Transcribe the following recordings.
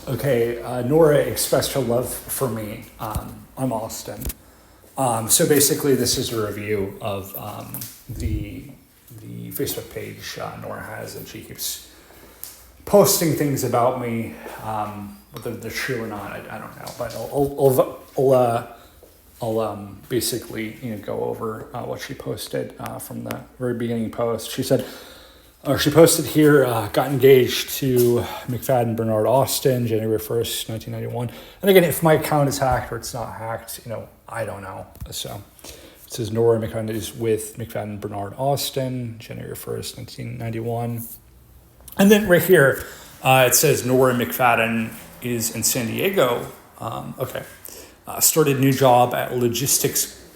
Okay, Nora expressed her love for me. I'm Austin. So basically, this is a review of the Facebook page Nora has, and she keeps posting things about me. Whether they're true or not, I don't know. But I'll basically go over what she posted from the very beginning post. She said. She posted here, got engaged to McFadden Bernard Austin, January 1st, 1991. And again, if my account is hacked or it's not hacked, I don't know. So it says Nora McFadden is with McFadden Bernard Austin, January 1st, 1991. And then right here, it says Nora McFadden is in San Diego. Started new job at logistics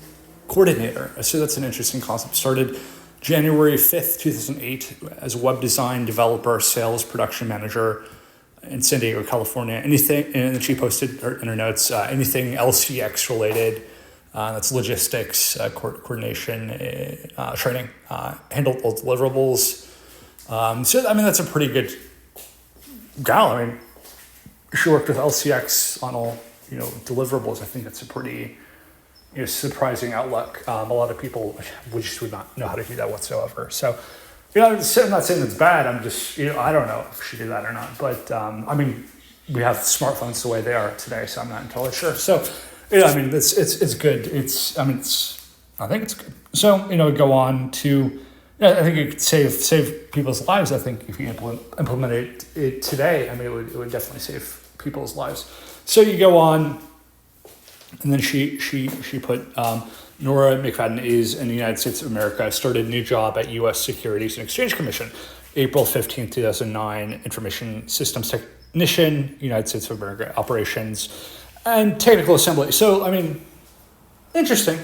coordinator. So that's an interesting concept. Started January 5th, 2008, as a web design developer, sales, production manager in San Diego, California. Anything, and then she posted in her notes, anything LCX related, that's logistics, coordination, training, handled all deliverables. That's a pretty good gal. She worked with LCX on all, deliverables. I think that's a pretty surprising outlook. A lot of people would not know how to do that whatsoever. So, I'm not saying it's bad. I'm just, I don't know if she did that or not. But, we have smartphones the way they are today, so I'm not entirely sure. So, it's good. I think it's good. So, go on to, I think it could save people's lives. I think if you implement it today, it would definitely save people's lives. So you go on. And then she put, Nora McFadden is in the United States of America, started a new job at U.S. Securities and Exchange Commission, April 15th, 2009, Information Systems Technician, United States of America, Operations, and Technical Assembly. So, interesting.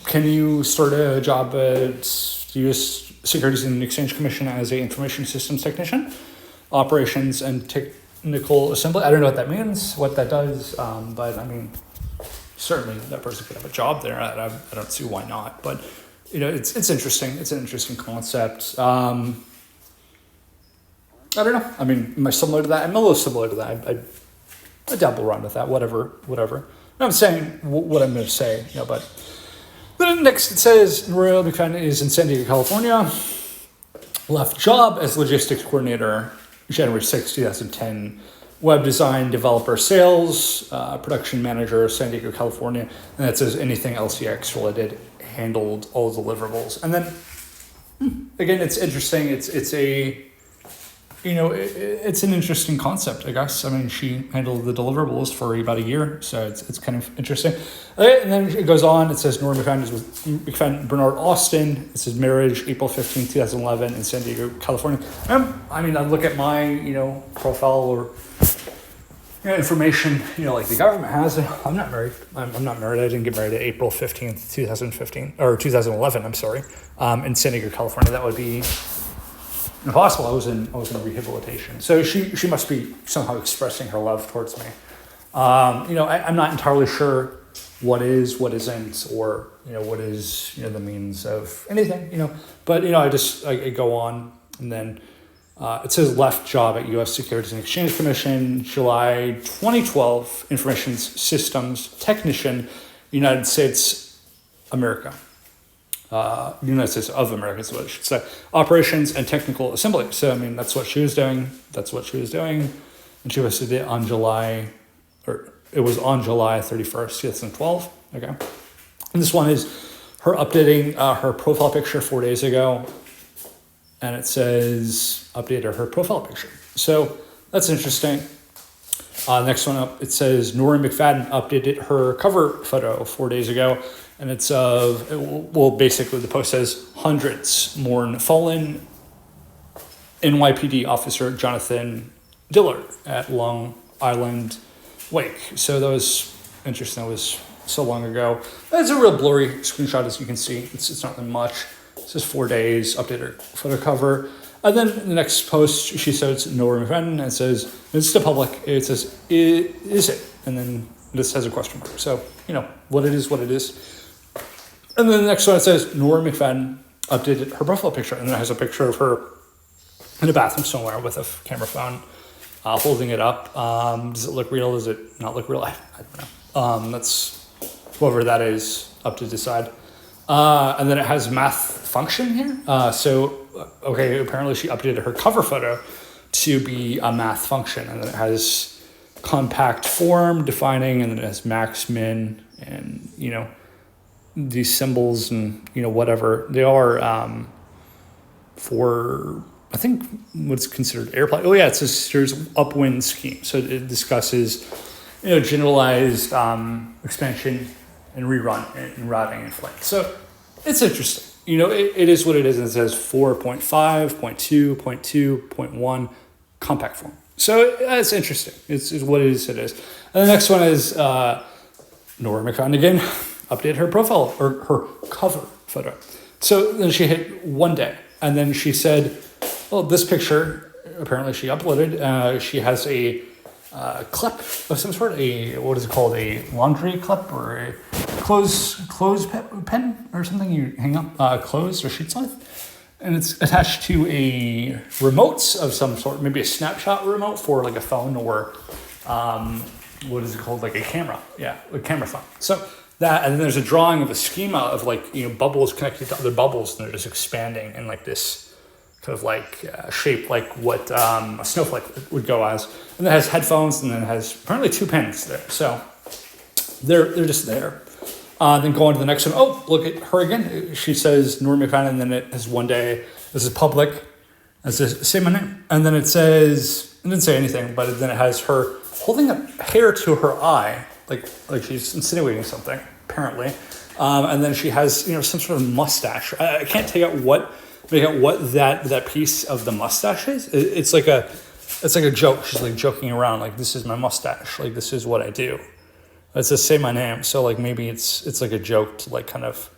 Can you start a job at U.S. Securities and Exchange Commission as an Information Systems Technician, Operations, and Technical Assembly? I don't know what that means, what that does, but certainly that person could have a job there. I don't see why not, but it's interesting. It's an interesting concept. I don't know. Am I similar to that? I'm a little similar to that. I dabble around with that. Whatever. I'm saying what I'm going to say, but then next it says Nora McFadden is in San Diego, California. Left job as logistics coordinator, January 6, 2010, web design, developer, sales, production manager, San Diego, California. And that says anything LCX related, handled all deliverables. And then, again, it's interesting. It's an interesting concept, I guess. She handled the deliverables for about a year, so it's kind of interesting. And then it goes on. It says Nora McFadden is with McFadden Bernard Austin. It says marriage, April 15, 2011, in San Diego, California. I look at my, profile or information, like the government has. I'm not married. I'm not married. I didn't get married at April 15th, 2015, or 2011, I'm sorry, in San Diego, California. That would be impossible. I was in rehabilitation. So she must be somehow expressing her love towards me. I'm not entirely sure what is, what isn't, or what is the means of anything. But I go on, and then it says left job at U.S. Securities and Exchange Commission, July 2012, Information Systems Technician, United States, America. United States of America is what I should say. Operations and Technical Assembly. So, that's what she was doing. And she posted it on July 31st, 2012. Okay. And this one is her updating her profile picture 4 days ago. And it says updated her profile picture. So that's interesting. Next one up, it says Nora McFadden updated her cover photo 4 days ago. And it's basically the post says hundreds mourn fallen NYPD officer Jonathan Dillard at Long Island Wake. So that was interesting. That was so long ago. It's a real blurry screenshot, as you can see. It's not really much. It says 4 days, update her photo cover. And then the next post, she says Nora McFadden, and it says, it's to public. It says, is it? And then this has a question mark. So, what it is, what it is. And then the next one, it says Nora McFadden updated her profile picture. And then it has a picture of her in a bathroom somewhere with a camera phone. holding it up. Does it look real? Does it not look real? I don't know. That's whoever that is up to decide. And then it has math function here. Okay, apparently she updated her cover photo to be a math function, and then it has compact form defining, and then it has max, min, and these symbols and whatever they are for I think what's considered airplane. Oh yeah, it says there's upwind scheme. So it discusses generalized expansion and rerun and routing and flight. So it's interesting. It is what it is, and it says 4.5, 0.2, 0.2, 0.1 compact form. So it's interesting. It's what it is. It is. And the next one is Nora McFadden again updated her profile or her cover photo. So then she hit one day, and then she said, "Well, this picture apparently she uploaded. She has a clip of some sort. What is it called? A laundry clip or a clothes pen or something you hang up clothes or sheets with." And it's attached to a remote of some sort, maybe a snapshot remote for like a phone or what is it called? Like a camera. Yeah, a camera phone. So that, and then there's a drawing of a schema of bubbles connected to other bubbles, and they're just expanding in like this kind of shape, like what a snowflake would go as. And then it has headphones, and then it has apparently 2 pens there. So they're just there. Then go on to the next one. Oh, look at her again. She says Nora McFadden, and then it has one day. This is public. It says, say my name. And then it says, it didn't say anything, but then it has her holding up hair to her eye, like she's insinuating something, apparently. And then she has, some sort of mustache. I can't make out what that piece of the mustache is. It's like a joke. She's like joking around, like, this is my mustache. Like, this is what I do. It says say my name, so like maybe it's like a joke to like kind of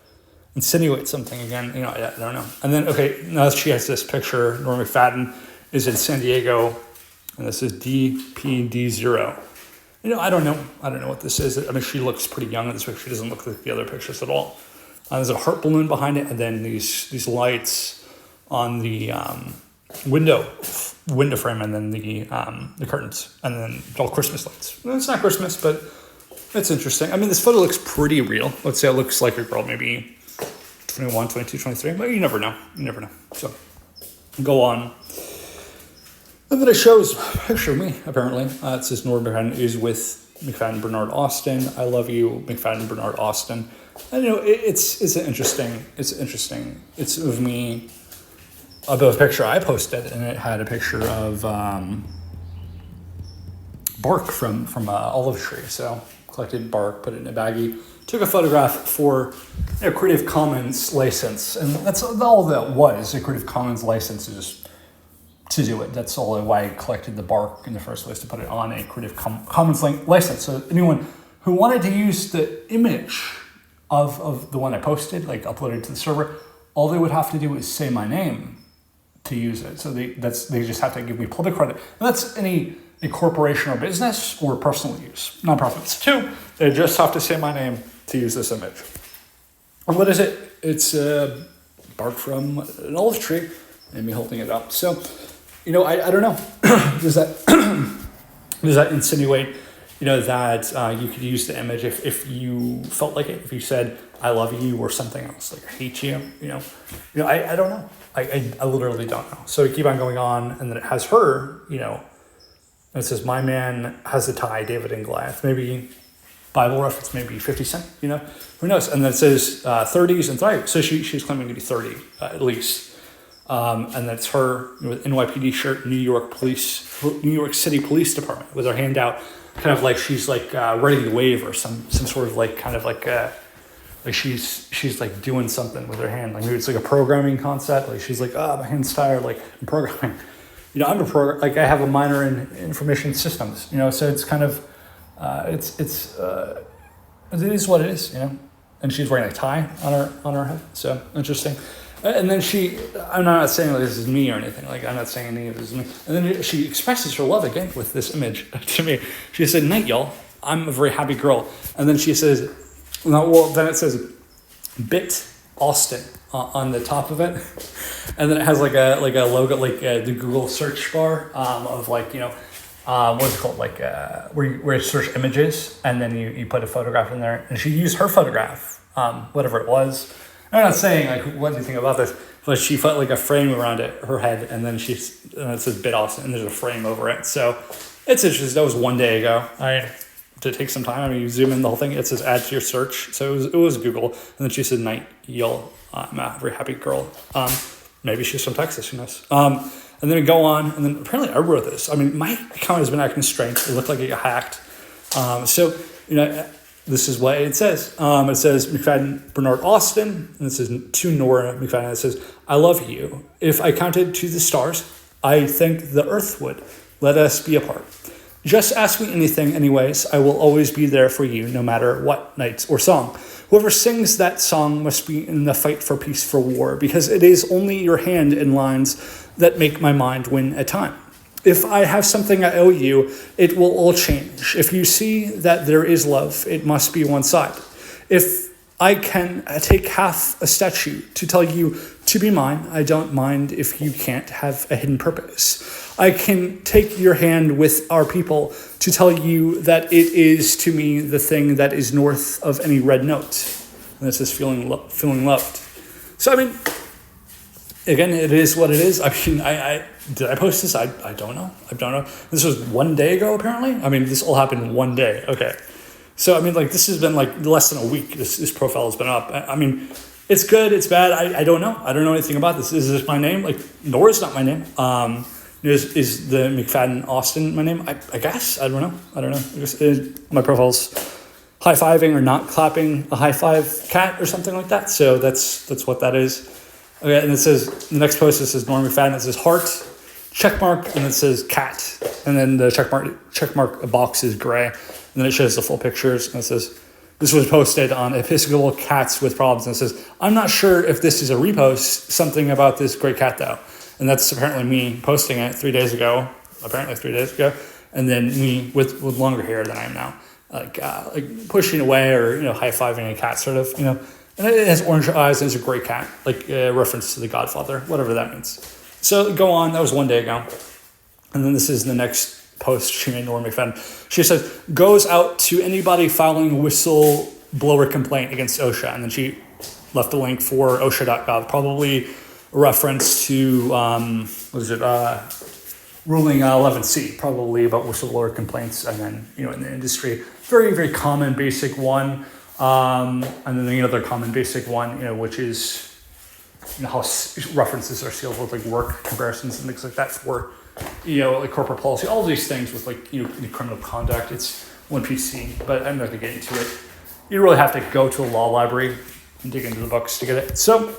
insinuate something again. I don't know. And then now she has this picture. Nora McFadden is in San Diego, and this is DPD0. I don't know what this is. I mean, she looks pretty young in this picture. She doesn't look like the other pictures at all. There's a heart balloon behind it, and then these lights on the window frame, and then the curtains, and then all Christmas lights. It's not Christmas, but it's interesting. I mean, this photo looks pretty real. Let's say it looks like a girl, maybe 21, 22, 23, but you never know. So go on. And then it shows a picture of me, apparently. It says Nora McFadden is with McFadden Bernard Austin. I love you, McFadden Bernard Austin. And it's interesting. It's of me above a picture I posted, and it had a picture of bark from an olive tree. So collected bark, put it in a baggie, took a photograph for a Creative Commons license, and that's all that was. A Creative Commons license is to do it. That's all why I collected the bark in the first place, to put it on a Creative Commons license. So anyone who wanted to use the image of the one I posted, like uploaded to the server, all they would have to do is say my name to use it. So they just have to give me public credit. And that's a corporation or business or personal use, nonprofits too. They just have to say my name to use this image. And what is it? It's bark from an olive tree, and me holding it up. So, I don't know. Does that insinuate, that you could use the image if you felt like it? If you said I love you or something else, like I hate you, I don't know. I literally don't know. So we keep on going on, and then it has her, and it says, my man has a tie, David and Goliath. Maybe Bible reference, maybe 50 Cent, who knows? And then it says 30s and thrive. So she's claiming to be 30 at least. And that's her with NYPD shirt, New York City Police Department, with her hand out, kind of like she's like ready to wave, or some sort of like kind of like she's like doing something with her hand. Like maybe it's like a programming concept. Like she's like, my hand's tired, like I'm programming. I'm I have a minor in information systems, so it's kind of, it is what it is, and she's wearing a tie on her head. So interesting. And then I'm not saying this is me or anything, like I'm not saying any of this is me. And then she expresses her love again with this image to me. She said, night, y'all, I'm a very happy girl. And then she says, then it says, Bit Austin on the top of it, and then it has like a logo, like the Google search bar of what's it called? Like where you search images and then you put a photograph in there, and she used her photograph, whatever it was. I'm not saying like what do you think about this, but she put like a frame around her head, and then and it says Bit Austin, and there's a frame over it. So it's interesting. That was one day ago. To take some time. I mean, you zoom in the whole thing. It says add to your search. So it was Google, and then she said night yield. I'm a very happy girl. Maybe she's from Texas. Who knows? And then we go on, and then apparently I wrote this. I mean, my account has been acting strange. It looked like it got hacked. So this is what it says. It says McFadden Bernard Austin, and it says to Nora McFadden. It says, I love you. If I counted to the stars, I think the earth would. Let us be apart. Just ask me anything anyways. I will always be there for you, no matter what night or song. Whoever sings that song must be in the fight for peace, for war, because it is only your hand in lines that make my mind win a time. If I have something I owe you, it will all change. If you see that there is love, it must be one side. If I can take half a statue to tell you to be mine, I don't mind if you can't have a hidden purpose. I can take your hand with our people to tell you that it is to me the thing that is north of any red note. And this is feeling loved. So, I mean, again, it is what it is. I mean, I did I post this? I don't know. I don't know. This was one day ago, apparently. I mean, this all happened one day. Okay. So, I mean, like, this has been, like, less than a week. This profile has been up. I mean, it's good. It's bad. I don't know. I don't know anything about this. Is this my name? Like, Nora's not my name. Is the McFadden Austin my name? I guess. I don't know. I guess my profile's high-fiving or not clapping a high-five cat or something like that. So that's what that is. Okay, and it says, the next post, it says Nora McFadden. It says heart, check mark, and it says cat. And then the check mark box is gray. And then it shows the full pictures. And it says, this was posted on Episcopal Cats with Problems. And it says, I'm not sure if this is a repost, something about this great cat though. And that's apparently me posting it 3 days ago, and then me with longer hair than I am now, like pushing away or high-fiving a cat sort of, and it has orange eyes and it's a gray cat, like a reference to The Godfather, whatever that means. So go on, that was 1 day ago, and then this is the next post she made, Nora McFadden. She says, goes out to anybody filing a whistleblower complaint against OSHA, and then she left a link for OSHA.gov, probably a reference to, ruling 11C, probably about whistleblower complaints, and then, in the industry, very, very common basic one, and then the other common basic one, which is, how references are sealed with, like, work comparisons and things like that for, like, corporate policy, all these things with, like, criminal conduct. It's 1PC, but I'm not going to get into it. You really have to go to a law library and dig into the books to get it. So,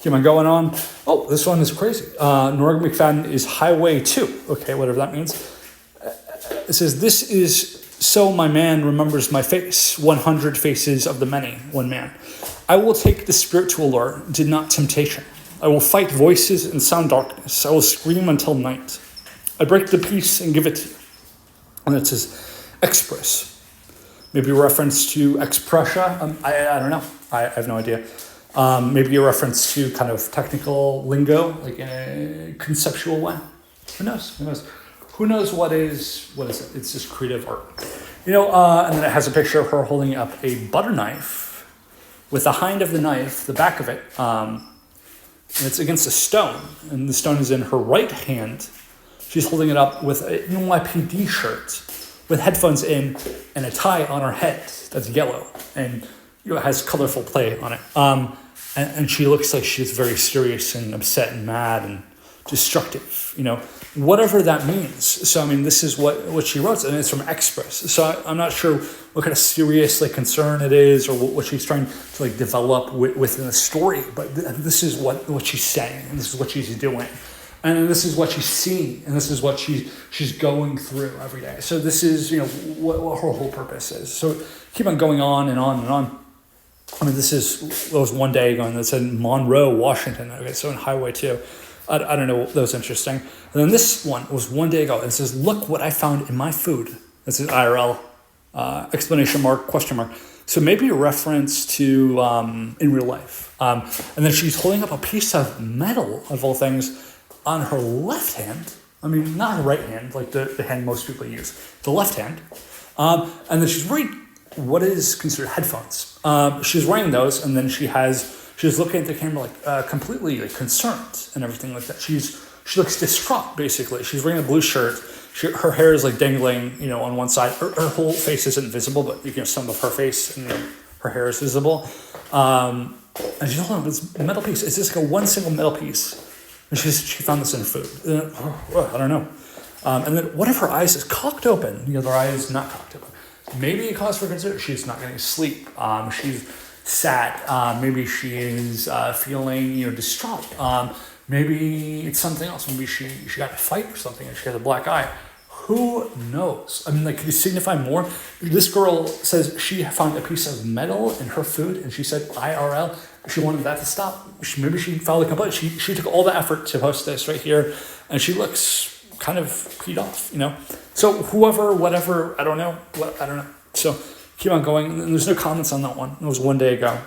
keep on going on. Oh, this one is crazy. Nora McFadden is Highway 2. Okay, whatever that means. It says, this is so my man remembers my face. 100 faces of the many, one man. I will take the spiritual lure, did not temptation. I will fight voices and sound darkness. I will scream until night. I break the peace and give it to you. And it says, express. Maybe a reference to ex-Prussia. I don't know. I have no idea. Maybe a reference to kind of technical lingo, like in a conceptual way. Who knows? Who knows what is it? It's just creative art. And then it has a picture of her holding up a butter knife with the hind of the knife, the back of it, and it's against a stone. And the stone is in her right hand. She's holding it up with a NYPD shirt with headphones in and a tie on her head that's yellow and it has colorful play on it. And she looks like she's very serious and upset and mad and destructive, whatever that means. So, I mean, this is what she wrote, and it's from Express. So I'm not sure what kind of serious concern it is or what she's trying to develop within the story, but this is what she's saying, and this is what she's doing. And this is what she's seeing, and this is what she's going through every day. So this is, what her whole purpose is. So keep on going on and on and on. I mean, was 1 day ago, and it said Monroe, Washington. Okay, so in Highway 2. I don't know, that was interesting. And then this one was 1 day ago. It says, look what I found in my food. This is IRL, exclamation mark, question mark. So maybe a reference to in real life. And then she's holding up a piece of metal, of all things, on her left hand. I mean, not her right hand, like the hand most people use, the left hand. And then she's wearing what is considered headphones. She's wearing those, and then she's looking at the camera like completely like concerned and everything like that. She looks distraught, basically. She's wearing a blue shirt. Her hair is like dangling, on one side. Her whole face isn't visible, but some of her face and her hair is visible. And she's holding this metal piece. It's just like one single metal piece. And she found this in food. I don't know. And then one of her eyes is cocked open. The other eye is not cocked open. Maybe a cause for concern. She's not getting sleep. She's sad. Maybe she is feeling distraught. Maybe it's something else. Maybe she got in a fight or something and she has a black eye. Who knows? I mean, like, could you signify more? This girl says she found a piece of metal in her food, and she said IRL. She wanted that to stop. Maybe she filed a complaint. She took all the effort to post this right here, and she looks kind of peed off, So whoever, whatever, I don't know. So keep on going. And there's no comments on that one. It was one day ago.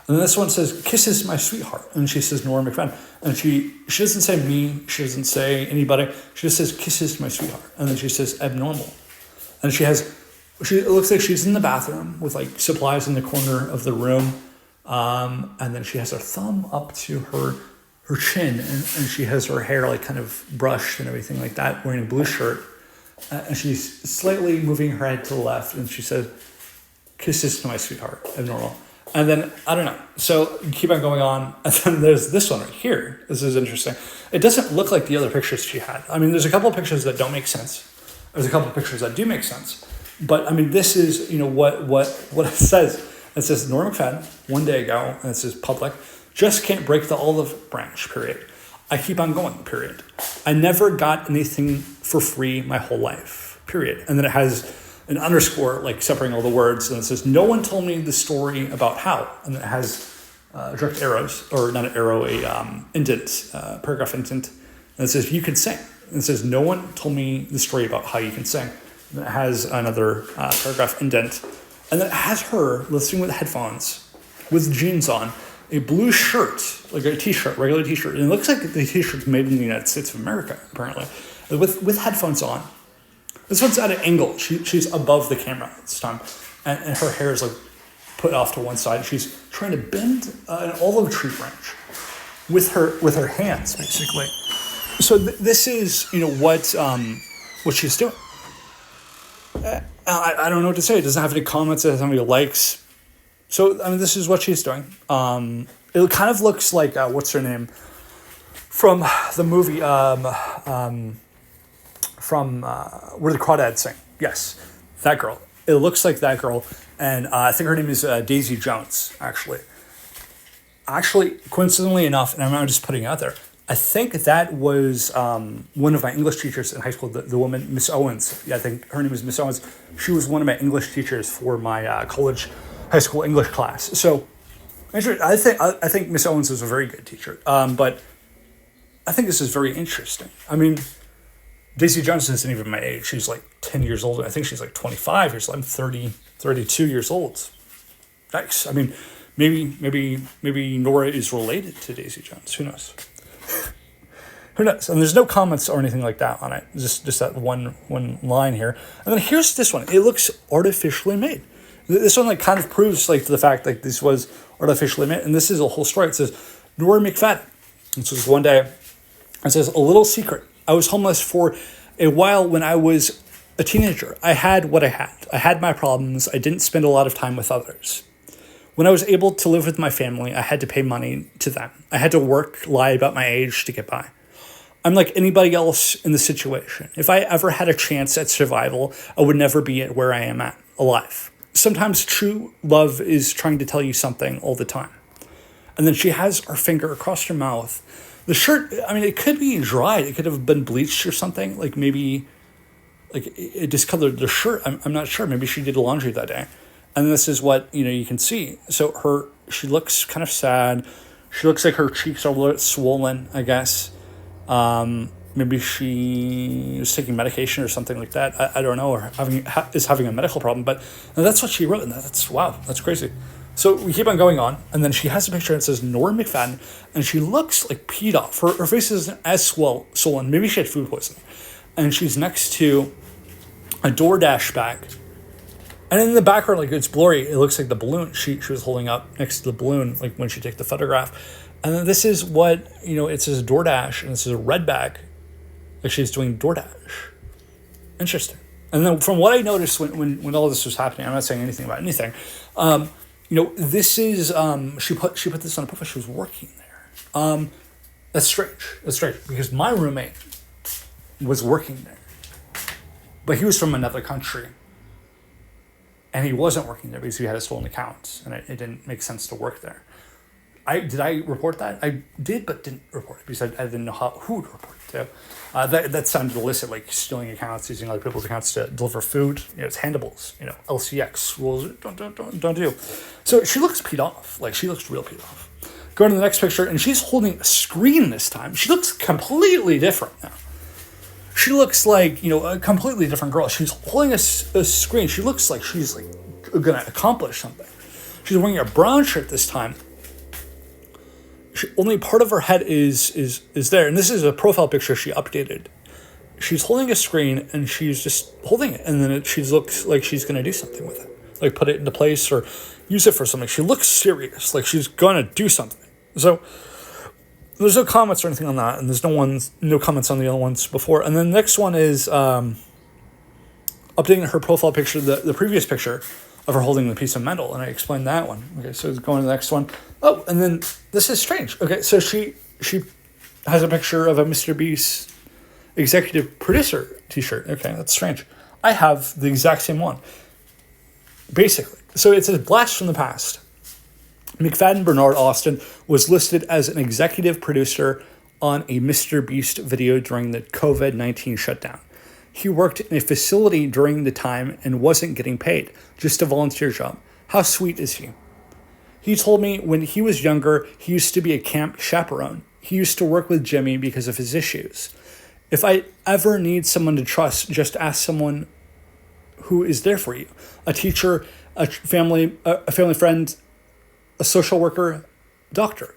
And then this one says, "Kisses my sweetheart." And she says, Nora McFadden. And she doesn't say me. She doesn't say anybody. She just says, "Kisses my sweetheart." And then she says, "Abnormal." And it looks like she's in the bathroom with like supplies in the corner of the room. And then she has her thumb up to her chin. And she has her hair like kind of brushed and everything like that, wearing a blue shirt. And she's slightly moving her head to the left. And she says, "Kisses to my sweetheart, abnormal." And then, I don't know. So you keep on going on. And then there's this one right here. This is interesting. It doesn't look like the other pictures she had. I mean, there's a couple of pictures that don't make sense. There's a couple of pictures that do make sense. But I mean, this is, what it says. It says Nora McFadden, one day ago, and it says public, "Just can't break the olive branch, period. I keep on going, period. I never got anything for free my whole life, period." And then it has an underscore, like separating all the words, and it says, "No one told me the story about how," and it has direct arrows, or not an arrow, indent, paragraph indent, and it says, "You can sing," and it says, "No one told me the story about how you can sing," and it has another paragraph indent, and then it has her listening with headphones, with jeans on, a blue shirt, like a t-shirt, regular t-shirt, and it looks like the t-shirt's made in the United States of America, apparently, with headphones on. This one's at an angle. She's above the camera this time, and her hair is like put off to one side. She's trying to bend an olive tree branch with her hands, basically. So this is what she's doing. I don't know what to say. It doesn't have any comments. It doesn't have any likes. So I mean, this is what she's doing. It kind of looks like what's her name from the movie. From Where the Crawdads Sing. Yes, that girl. It looks like that girl. And I think her name is Daisy Jones, actually. Actually, coincidentally enough, and I'm not just putting it out there, I think that was one of my English teachers in high school, the woman, Miss Owens. Yeah, I think her name is Miss Owens. She was one of my English teachers for my high school English class. So I think Miss Owens was a very good teacher. But I think this is very interesting. I mean, Daisy Jones isn't even my age. She's like 10 years old. I think she's like 25 years old. I'm 32 years old. Nice. I mean, maybe Nora is related to Daisy Jones. Who knows? Who knows? And there's no comments or anything like that on it. Just that one line here. And then here's this one. It looks artificially made. This one like kind of proves like the fact like this was artificially made. And this is a whole story. It says, Nora McFadden. This was one day. It says, "A little secret. I was homeless for a while when I was a teenager. I had what I had. I had my problems. I didn't spend a lot of time with others. When I was able to live with my family, I had to pay money to them. I had to work, lie about my age to get by. I'm like anybody else in the situation. If I ever had a chance at survival, I would never be at where I am at, alive. Sometimes true love is trying to tell you something all the time." And then she has her finger across her mouth. The shirt, I mean, it could be dried. It could have been bleached or something. Like maybe, like it discolored the shirt. I'm not sure. Maybe she did laundry that day. And this is what, you can see. So she looks kind of sad. She looks like her cheeks are a little swollen, I guess. Maybe she is taking medication or something like that. I don't know, or is having a medical problem. But that's what she wrote. And that's crazy. So we keep on going on, and then she has a picture that says Nora McFadden, and she looks like peed off. Her face isn't as swollen. Maybe she had food poisoning. And she's next to a DoorDash bag. And in the background, like it's blurry, it looks like the balloon she was holding up next to the balloon, like when she took the photograph. And then this is what, it says DoorDash, and this is a red bag. Like she's doing DoorDash. Interesting. And then from what I noticed when all this was happening, I'm not saying anything about anything, this is, she put this on a profile, she was working there. That's strange, because my roommate was working there, but he was from another country, and he wasn't working there because he had a stolen account, and it didn't make sense to work there. Did I report that? I did, but didn't report it because I didn't know who to report it to. That sounded illicit, like stealing accounts, using other people's accounts to deliver food. It's handables, LCX rules. Don't do. So she looks peed off. Like she looks real peed off. Going to the next picture, and she's holding a screen this time. She looks completely different now. She looks like a completely different girl. She's holding a screen. She looks like she's like gonna accomplish something. She's wearing a brown shirt this time. Only part of her head is there, and this is a profile picture she updated. She's holding a screen, and she's just holding it, and then she looks like she's going to do something with it, like put it into place or use it for something. She looks serious, like she's going to do something. So there's no comments or anything on that, and there's no comments on the other ones before. And then the next one is updating her profile picture, the previous picture of her holding the piece of metal, and I explained that one. Okay, so going to the next one. Oh, and then this is strange. Okay, so she has a picture of a Mr. Beast executive producer t-shirt. Okay, that's strange. I have the exact same one, basically. So it says blast from the past. McFadden Bernard Austin was listed as an executive producer on a Mr. Beast video during the COVID-19 shutdown. He worked in a facility during the time and wasn't getting paid, just a volunteer job. How sweet is he? He told me when he was younger, he used to be a camp chaperone. He used to work with Jimmy because of his issues. If I ever need someone to trust, just ask someone who is there for you. A teacher, a family friend, a social worker, doctor.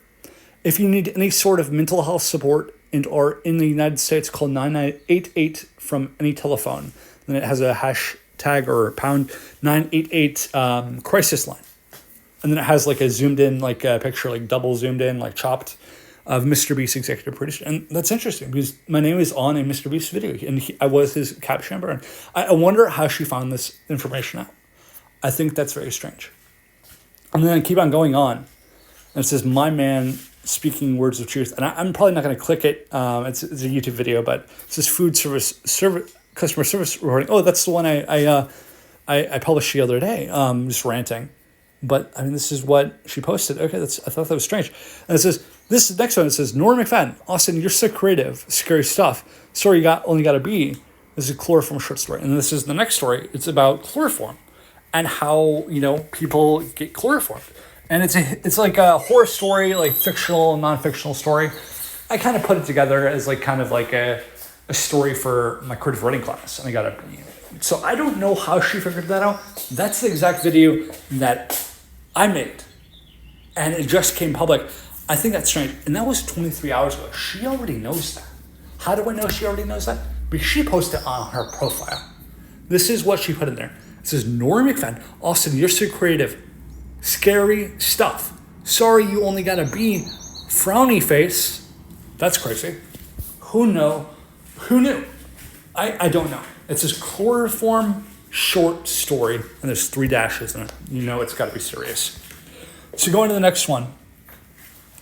If you need any sort of mental health support and are in the United States, call 988 from any telephone. Then it has a hashtag or pound 988 crisis line. And then it has like a zoomed in, like a picture, like double zoomed in, like chopped of Mr. Beast executive producer. And that's interesting because my name is on a Mr. Beast video and I was his cap chaperone. I wonder how she found this information out. I think that's very strange. And then I keep on going on. And it says, my man speaking words of truth. And I'm probably not going to click it. It's a YouTube video, but it says food service customer service reporting. Oh, that's the one I published the other day. Just ranting. But I mean, this is what she posted. Okay, I thought that was strange. And it says, this next one, it says, Nora McFadden, Austin, you're so creative, scary stuff. Sorry, only got a B. This is a chloroform short story. And this is the next story. It's about chloroform and how, people get chloroformed. And it's like a horror story, like fictional, non-fictional story. I kind of put it together as like kind of like a story for my creative writing class. And I got a B. So I don't know how she figured that out. That's the exact video that I made. And it just came public. I think that's strange. And that was 23 hours ago. She already knows that. How do I know she already knows that? Because she posted it on her profile. This is what she put in there. It says, Nora McFadden, Austin, you're so creative. Scary stuff. Sorry you only got a B. Frowny face. That's crazy. Who knew? I don't know. It's this chloroform short story, and there's 3 dashes in it. It's got to be serious. So going to the next one.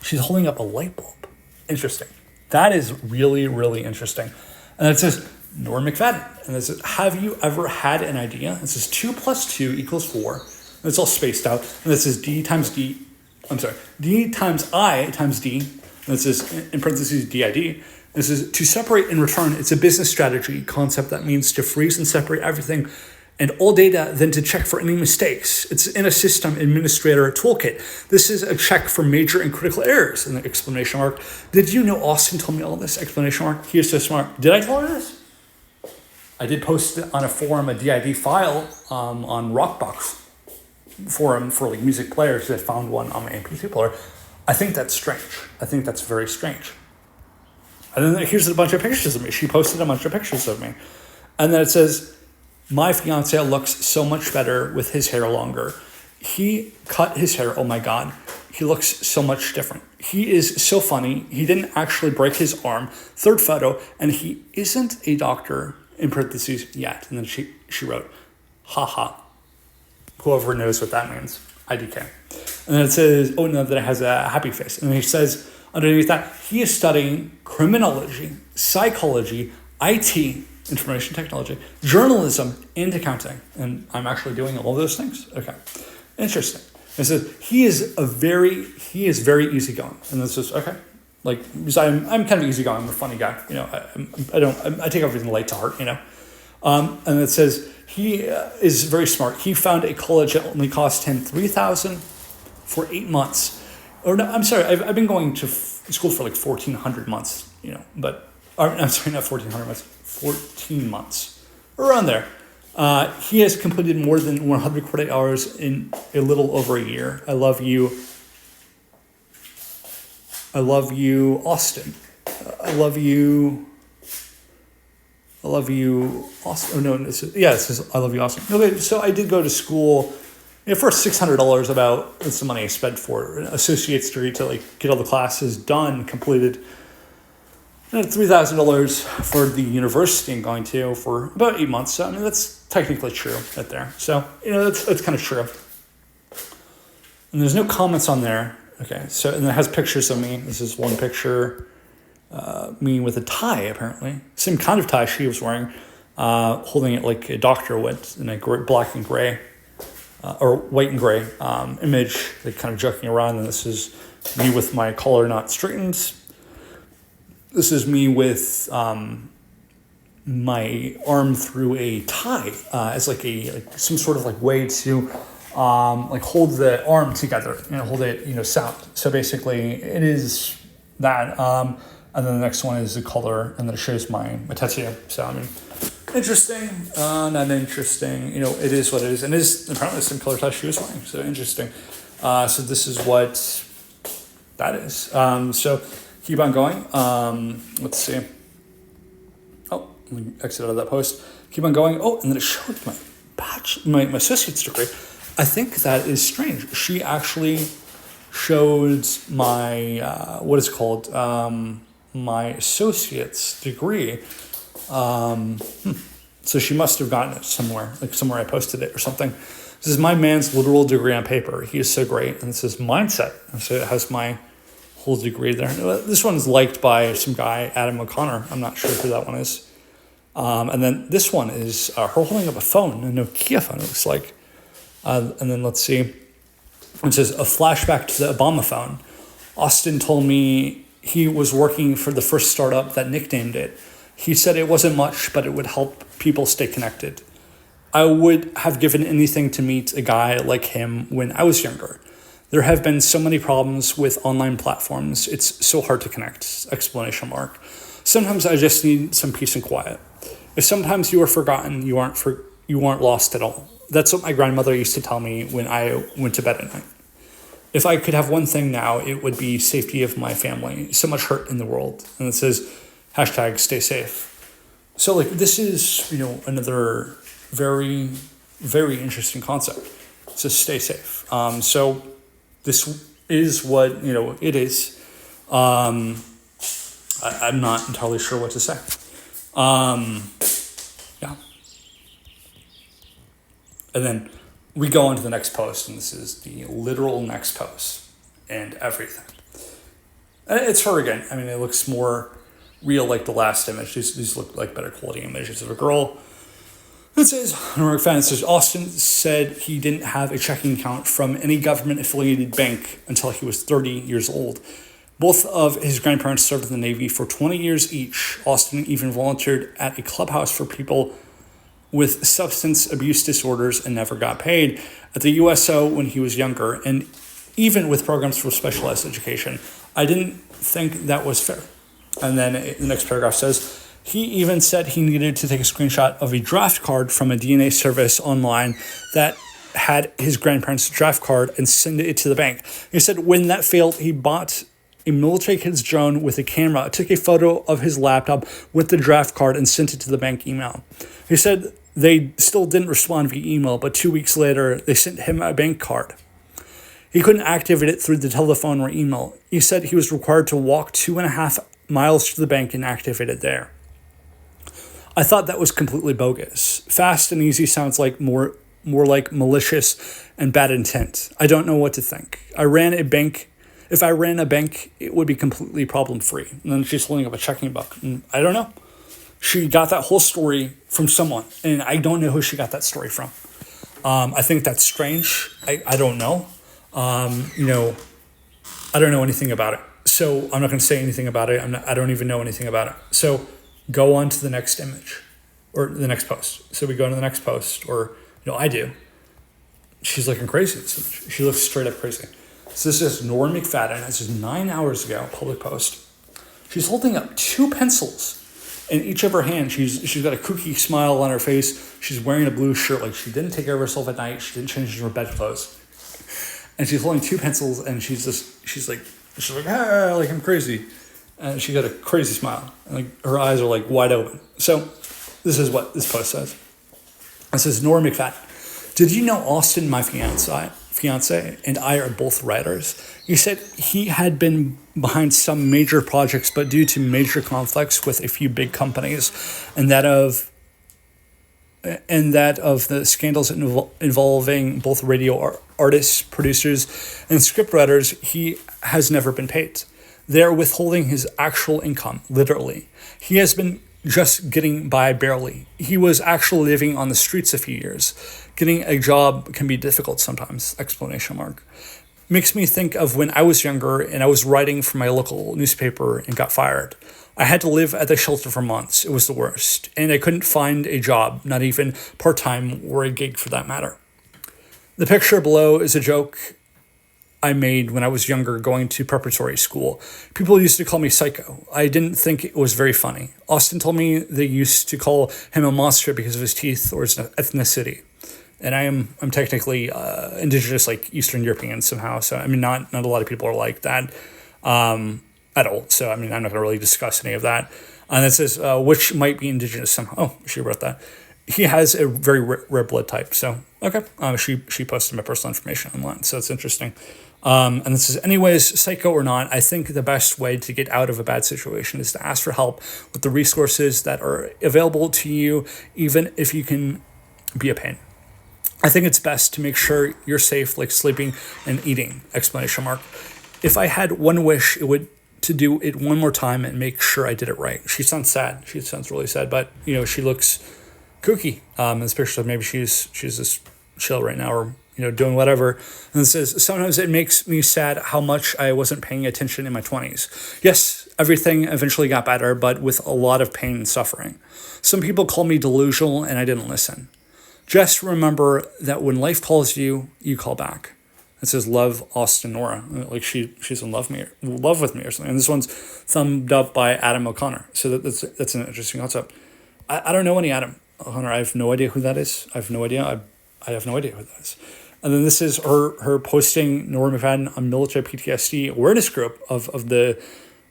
She's holding up a light bulb. Interesting. That is really, really interesting. And it says, Nora McFadden. And it says, have you ever had an idea? It says 2 + 2 = 4. And it's all spaced out. And it says D times I times D. And it says, in parentheses, DID. And it says, to separate and return, it's a business strategy concept that means to freeze and separate everything and all data, then to check for any mistakes. It's in a system administrator toolkit. This is a check for major and critical errors, in the exclamation mark. Did you know Austin told me all this? Exclamation mark. He is so smart. Did I tell her this? I did post it on a forum, a DID file on Rockbox. forum for like music players. I found one on my MP3 player. I think that's strange. I think that's very strange. And then here's a bunch of pictures of me. She posted a bunch of pictures of me. And then it says, my fiance looks so much better with his hair longer. He cut his hair. Oh my God. He looks so much different. He is so funny. He didn't actually break his arm. Third photo. And he isn't a doctor, in parentheses, yet. And then she wrote, haha. Whoever knows what that means. IDK. And then it says, oh no, that it has a happy face. And then he says, underneath that, he is studying criminology, psychology, IT, information technology, journalism, and accounting. And I'm actually doing all those things. Okay. Interesting. It says he is very easygoing. And this is okay. Like, because I'm kind of easygoing. I'm a funny guy. You know, I take everything light to heart, you know. And it says he is very smart. He found a college that only cost him $3,000 for 8 months. Or no, I'm sorry, I've been going to school for like 1,400 months, you know, but, I'm sorry, not 1,400 months, 14 months, around there. He has completed more than 100 credit hours in a little over a year. I love you, Austin. I love you, Austin. Oh, no, it says, I love you, Austin. Okay, so I did go to school. For $600 about, that's the money I spent for an associate's degree to like get all the classes done, completed. And $3,000 for the university I'm going to for about 8 months. So, I mean, that's technically true right there. So, you know, that's kind of true. And there's no comments on there. Okay, so, and it has pictures of me. This is one picture, me with a tie, apparently. Same kind of tie she was wearing, holding it like a doctor would in a black and gray. Or white and gray image, like kind of joking around. And this is me with my collar not straightened. This is me with my arm through a tie as like some sort of like way to like hold the arm together, you know, hold it, you know, sound. So basically it is that. And then the next one is the color, and then it shows my tattoo. So I mean, interesting, not interesting. You know, it is what it is, and it is apparently the same color tie she was wearing. So interesting. So this is what that is. So keep on going. Let's see. Oh, let me exit out of that post. Keep on going. Oh, and then it showed my associate's degree. I think that is strange. She actually showed my what is it called my associate's degree. So she must have gotten it somewhere, like somewhere I posted it or something. This is my man's literal degree on paper. He is so great. And this is mindset. And so it has my whole degree there. This one's liked by some guy, Adam O'Connor. I'm not sure who that one is. And then this one is her holding up a phone, a Nokia phone, it looks like. And then let's see. It says, a flashback to the Obama phone. Austin told me he was working for the first startup that nicknamed it. He said it wasn't much, but it would help people stay connected. I would have given anything to meet a guy like him when I was younger. There have been so many problems with online platforms. It's so hard to connect, exclamation mark. Sometimes I just need some peace and quiet. If sometimes you are forgotten, you aren't lost at all. That's what my grandmother used to tell me when I went to bed at night. If I could have one thing now, it would be safety of my family. So much hurt in the world. And it says, hashtag stay safe. So like this is, you know, another very, very interesting concept. It says stay safe. So this is what, you know, it is. I'm not entirely sure what to say. Yeah. And then we go on to the next post, and this is the literal next post and everything. And it's her again. I mean, it looks more real like the last image. These look like better quality images of a girl. It says, it says, Austin said he didn't have a checking account from any government-affiliated bank until he was 30 years old. Both of his grandparents served in the Navy for 20 years each. Austin even volunteered at a clubhouse for people with substance abuse disorders and never got paid at the USO when he was younger, and even with programs for specialized education. I didn't think that was fair. And then the next paragraph says, he even said he needed to take a screenshot of a draft card from a DNA service online that had his grandparents' draft card and send it to the bank. He said when that failed, he bought a military kid's drone with a camera, took a photo of his laptop with the draft card and sent it to the bank email. He said they still didn't respond via email, but 2 weeks later, they sent him a bank card. He couldn't activate it through the telephone or email. He said he was required to walk 2.5 miles to the bank and activate it there. I thought that was completely bogus. Fast and easy sounds like more like malicious and bad intent. I don't know what to think. If I ran a bank, it would be completely problem-free. And then she's holding up a checking book. And I don't know. She got that whole story from someone, and I don't know who she got that story from. I think that's strange. I don't know. I don't know anything about it. So I'm not going to say anything about it. I don't even know anything about it. So go on to the next image or the next post. So we go to the next post, or, I do. She's looking crazy. She looks straight up crazy. So this is Nora McFadden. This is 9 hours ago, public post. She's holding up 2 pencils in each of her hands. She's got a kooky smile on her face. She's wearing a blue shirt. Like she didn't take care of herself at night. She didn't change her bedclothes. And she's holding 2 pencils, and she's like, like I'm crazy. And she got a crazy smile. And like her eyes are like wide open. So this is what this post says. It says, Nora McFadden, did you know Austin, my fiance, and I are both writers? He said he had been behind some major projects, but due to major conflicts with a few big companies and that of the scandals involving both radio artists, producers, and scriptwriters, he has never been paid. They're withholding his actual income, literally. He has been just getting by barely. He was actually living on the streets a few years. Getting a job can be difficult sometimes, ! Makes me think of when I was younger and I was writing for my local newspaper and got fired. I had to live at the shelter for months. It was the worst. And I couldn't find a job, not even part-time or a gig for that matter. The picture below is a joke I made when I was younger going to preparatory school. People used to call me psycho. I didn't think it was very funny. Austin told me they used to call him a monster because of his teeth or his ethnicity. And I'm technically indigenous, like Eastern European somehow. So, not a lot of people are like that at all. So, I'm not going to really discuss any of that. And it says, which might be indigenous somehow. Oh, she wrote that. He has a very rare blood type. So, okay. She posted my personal information online. So, it's interesting. And this is, anyways, psycho or not, I think the best way to get out of a bad situation is to ask for help with the resources that are available to you, even if you can be a pain. I think it's best to make sure you're safe, like sleeping and eating, ! If I had one wish, it would to do it one more time and make sure I did it right. She sounds sad. She sounds really sad, but, she looks kooky. In this picture, so maybe she's just chill right now or, doing whatever. And it says, sometimes it makes me sad how much I wasn't paying attention in my 20s. Yes, everything eventually got better, but with a lot of pain and suffering. Some people call me delusional and I didn't listen. Just remember that when life calls you, you call back. It says, love, Austin Nora. Like she's in love with me or something. And this one's thumbed up by Adam O'Connor. So that's an interesting concept. I don't know any Adam O'Connor. I have no idea who that is. I have no idea. I have no idea who that is. And then this is her posting Nora McFadden on military PTSD awareness group of the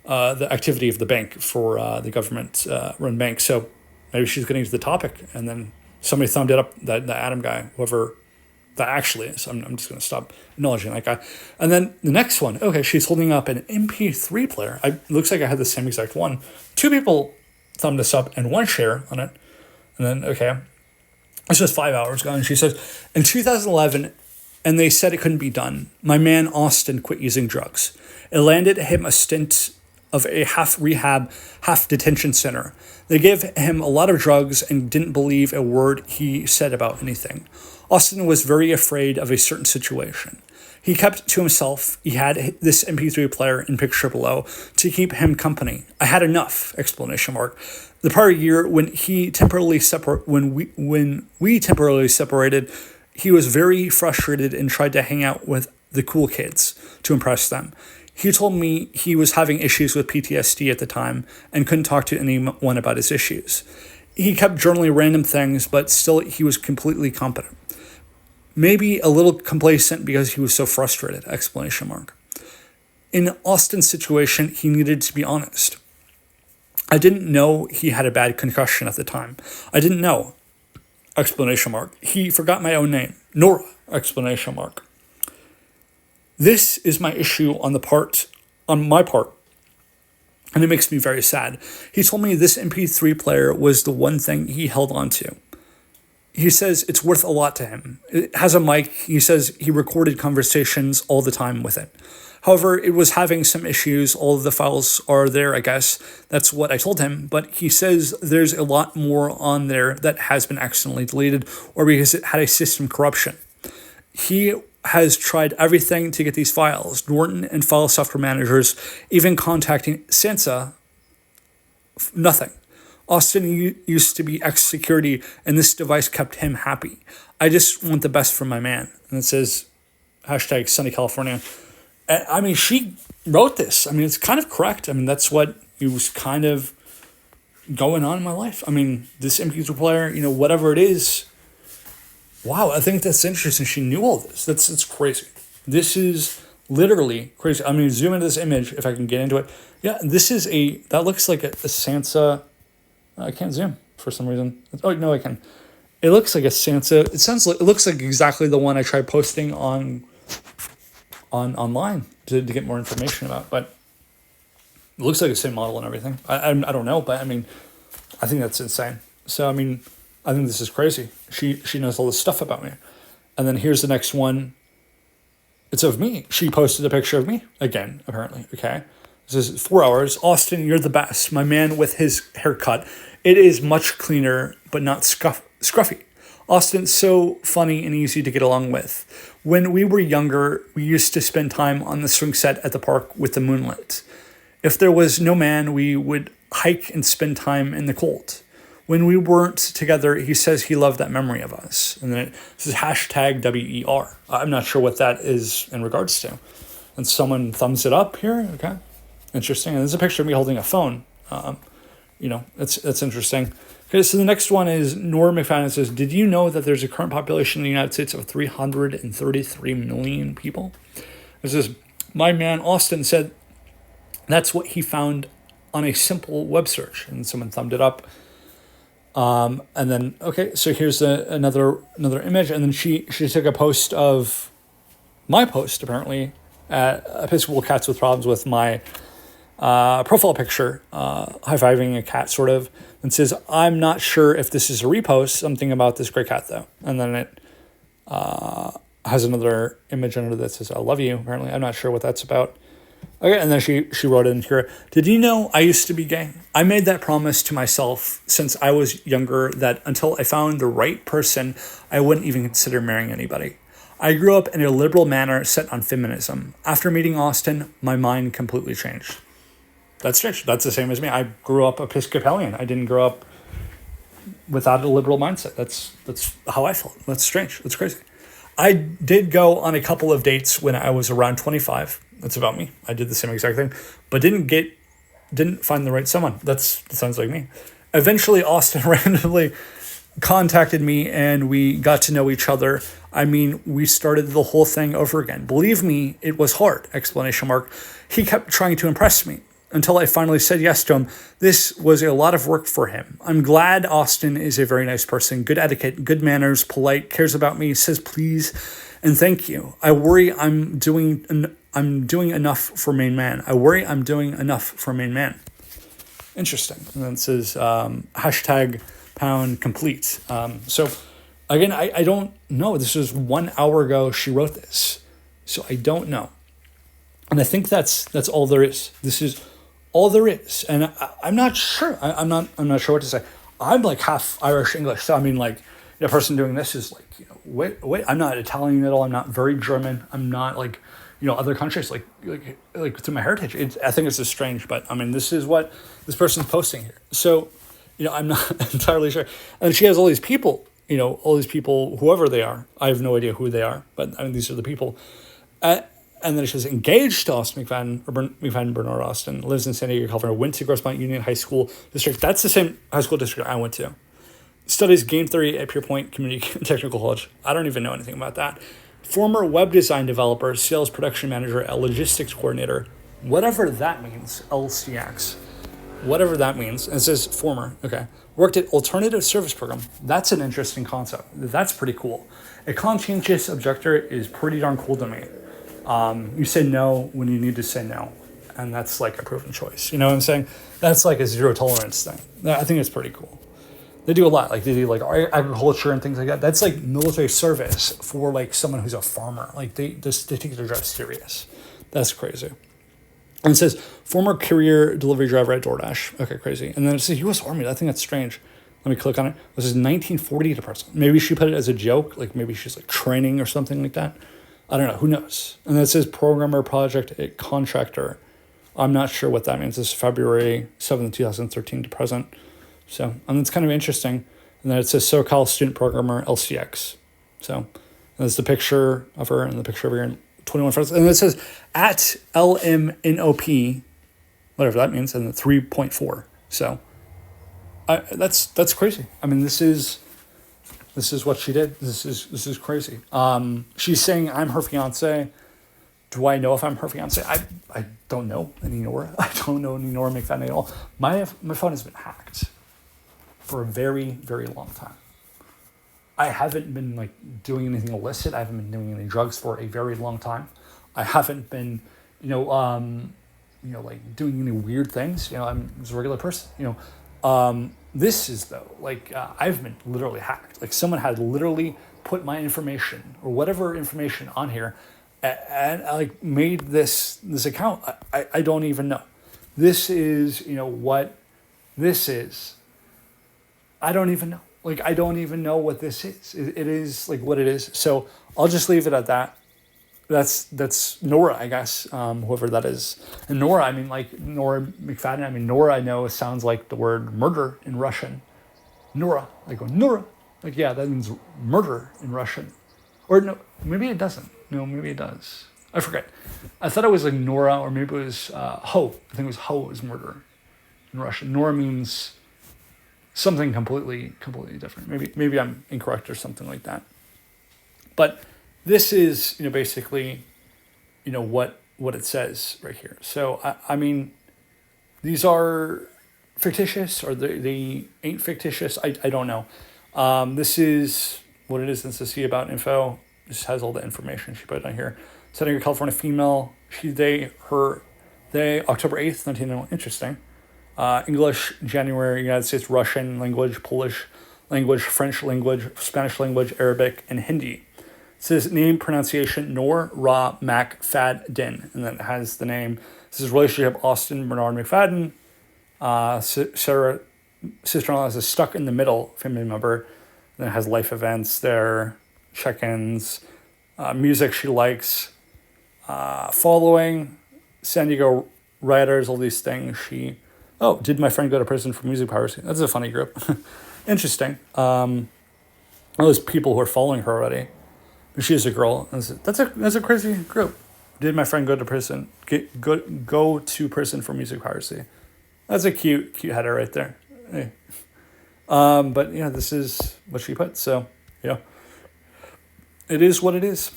activity of the bank for the government run bank. So maybe she's getting to the topic, and then somebody thumbed it up, the Adam guy, whoever that actually is. I'm just going to stop acknowledging that guy. And then the next one, okay, she's holding up an MP3 player. It looks like I had the same exact one. 2 people thumbed this up and 1 share on it. And then, okay, this was 5 hours ago. And she says, in 2011, and they said it couldn't be done, my man Austin quit using drugs. It landed him a stint of a half rehab, half detention center. They gave him a lot of drugs and didn't believe a word he said about anything. Austin was very afraid of a certain situation. He kept to himself. He had this MP3 player in picture below to keep him company. I had enough, ! The prior year when we temporarily separated, he was very frustrated and tried to hang out with the cool kids to impress them. He told me he was having issues with PTSD at the time and couldn't talk to anyone about his issues. He kept journaling random things, but still he was completely competent. Maybe a little complacent because he was so frustrated, exclamation mark. In Austin's situation, he needed to be honest. I didn't know he had a bad concussion at the time. I didn't know, exclamation mark. He forgot my own name, Nora, exclamation mark. This is my issue on my part, and it makes me very sad. He told me this MP3 player was the one thing he held on to. He says it's worth a lot to him. It has a mic. He says he recorded conversations all the time with it. However, it was having some issues. All of the files are there, I guess. That's what I told him. But he says there's a lot more on there that has been accidentally deleted or because it had a system corruption. He has tried everything to get these files. Norton and file software managers, even contacting Fiancé, nothing. Austin used to be ex-security, and this device kept him happy. I just want the best for my man. And it says, hashtag sunny California. I mean, she wrote this. I mean, it's kind of correct. I mean, that's what was kind of going on in my life. I mean, this MP3 player, whatever it is. Wow, I think that's interesting. She knew all this. It's crazy. This is literally crazy. I mean, zoom into this image if I can get into it. Yeah, that looks like a Fiancé. I can't zoom for some reason. Oh, no, I can. It looks like a Fiancé. It looks like exactly the one I tried posting online to get more information about, but it looks like the same model and everything. I don't know, but I mean, I think that's insane. So, I mean, I think this is crazy. She knows all this stuff about me. And then here's the next one. It's of me. She posted a picture of me again, apparently. Okay. This is 4 hours. Austin, you're the best. My man with his haircut. It is much cleaner, but not scruffy. Austin's so funny and easy to get along with. When we were younger, we used to spend time on the swing set at the park with the moonlit. If there was no man, we would hike and spend time in the cold. When we weren't together, he says he loved that memory of us. And then this is hashtag WER. I'm not sure what that is in regards to. And someone thumbs it up here. Okay. Interesting. And there's a picture of me holding a phone. That's interesting. Okay, so the next one is Nora McFadden says, did you know that there's a current population in the United States of 333 million people? This is my man Austin said that's what he found on a simple web search. And someone thumbed it up. And then, okay, so here's another image. And then she took a post of my post, apparently, at Episcopal Cats with Problems with my profile picture, high-fiving a cat, sort of, and says, I'm not sure if this is a repost, something about this great cat, though. And then it has another image under that says, I love you, apparently. I'm not sure what that's about. Okay, and then she wrote in here, did you know I used to be gay? I made that promise to myself since I was younger that until I found the right person, I wouldn't even consider marrying anybody. I grew up in a liberal manner set on feminism. After meeting Austin, my mind completely changed. That's strange. That's the same as me. I grew up Episcopalian. I didn't grow up without a liberal mindset. That's how I felt. That's strange. That's crazy. I did go on a couple of dates when I was around 25. That's about me. I did the same exact thing, but didn't find the right someone. That sounds like me. Eventually, Austin randomly contacted me and we got to know each other. I mean, we started the whole thing over again. Believe me, it was hard, exclamation mark. He kept trying to impress me until I finally said yes to him. This was a lot of work for him. I'm glad Austin is a very nice person, good etiquette, good manners, polite, cares about me, says please and thank you. I worry I'm doing enough for main man. Interesting. And then it says hashtag pound complete. So again, I don't know. This was 1 hour ago she wrote this. So I don't know. And I think that's all there is. This is all there is. And I'm not sure. I'm not sure what to say. I'm like half Irish English. So I mean, like, the person doing this is like, wait, I'm not Italian at all. I'm not very German. I'm not like, other countries like through my heritage. I think it's just strange, but I mean, this is what this person's posting here. So, I'm not entirely sure. And she has all these people, whoever they are. I have no idea who they are, but I mean, these are the people. And then it says engaged to Austin McFadden Bernard Austin, lives in San Diego, California, went to Grosse Pointe Union High School District. That's the same high school district I went to. Studies game theory at Pure Point Community Technical College. I don't even know anything about that. Former web design developer, sales production manager, a logistics coordinator, whatever that means, LCX, whatever that means. And it says former, okay. Worked at alternative service program. That's an interesting concept. That's pretty cool. A conscientious objector is pretty darn cool to me. You say no when you need to say no. And that's like a proven choice. You know what I'm saying? That's like a zero tolerance thing. I think it's pretty cool. They do a lot. Like they do like agriculture and things like that. That's like military service for like someone who's a farmer. Like they take their job serious. That's crazy. And it says former career delivery driver at DoorDash. Okay, crazy. And then it says U.S. Army. I think that's strange. Let me click on it. This is 1940 to present. Maybe she put it as a joke. Like maybe she's like training or something like that. I don't know. Who knows? And then it says programmer project contractor. I'm not sure what that means. This is February 7th, 2013 to present. So, and it's kind of interesting. And then it says SoCal student programmer LCX. So there's the picture of her and the picture of her in 21 friends. And then it says at LMNOP, whatever that means, and the 3.4. So that's crazy. I mean, this is what she did. This is crazy. She's saying I'm her fiance. Do I know if I'm her fiance? I don't know any Nora. I don't know any Nora McFadden at all. My phone has been hacked for a very, very long time. I haven't been like doing anything illicit. I haven't been doing any drugs for a very long time. I haven't been, like doing any weird things. I'm just a regular person. This is though, like I've been literally hacked. Like someone had literally put my information or whatever information on here and like made this account. I don't even know. This is, what this is. I don't even know. Like, I don't even know what this is. It is like what it is. So I'll just leave it at that. That's Nora, I guess, whoever that is. And Nora, I mean, like Nora McFadden. I mean, Nora, I know sounds like the word murder in Russian. Nora. I go, Nora. Like, yeah, that means murder in Russian. Or no, maybe it doesn't. No, maybe it does. I forget. I thought it was like Nora, or maybe it was ho. I think it was ho is murder in Russian. Nora means something completely different. Maybe I'm incorrect or something like that. But this is, basically, what it says right here. So, I mean, these are fictitious or they ain't fictitious. I don't know. This is what it is. This is see about info. This has all the information she put on here. San Diego, California female. She, they, her, they, October 8th, 1991. Interesting. English, January, United States, Russian language, Polish language, French language, Spanish language, Arabic, and Hindi. It says name, pronunciation, Nor Ra Mac Fad Din. And then it has the name. This is relationship, Austin Bernard McFadden. Sarah, sister-in-law, is a stuck in the middle family member. And then it has life events there, check-ins, music she likes, following, San Diego writers, all these things. Did my friend go to prison for music piracy? That's a funny group. Interesting. All those people who are following her already. She is a girl. That's a crazy group. Did my friend go to prison? Go to prison for music piracy? That's a cute header right there. Hey. But this is what she put. So it is what it is.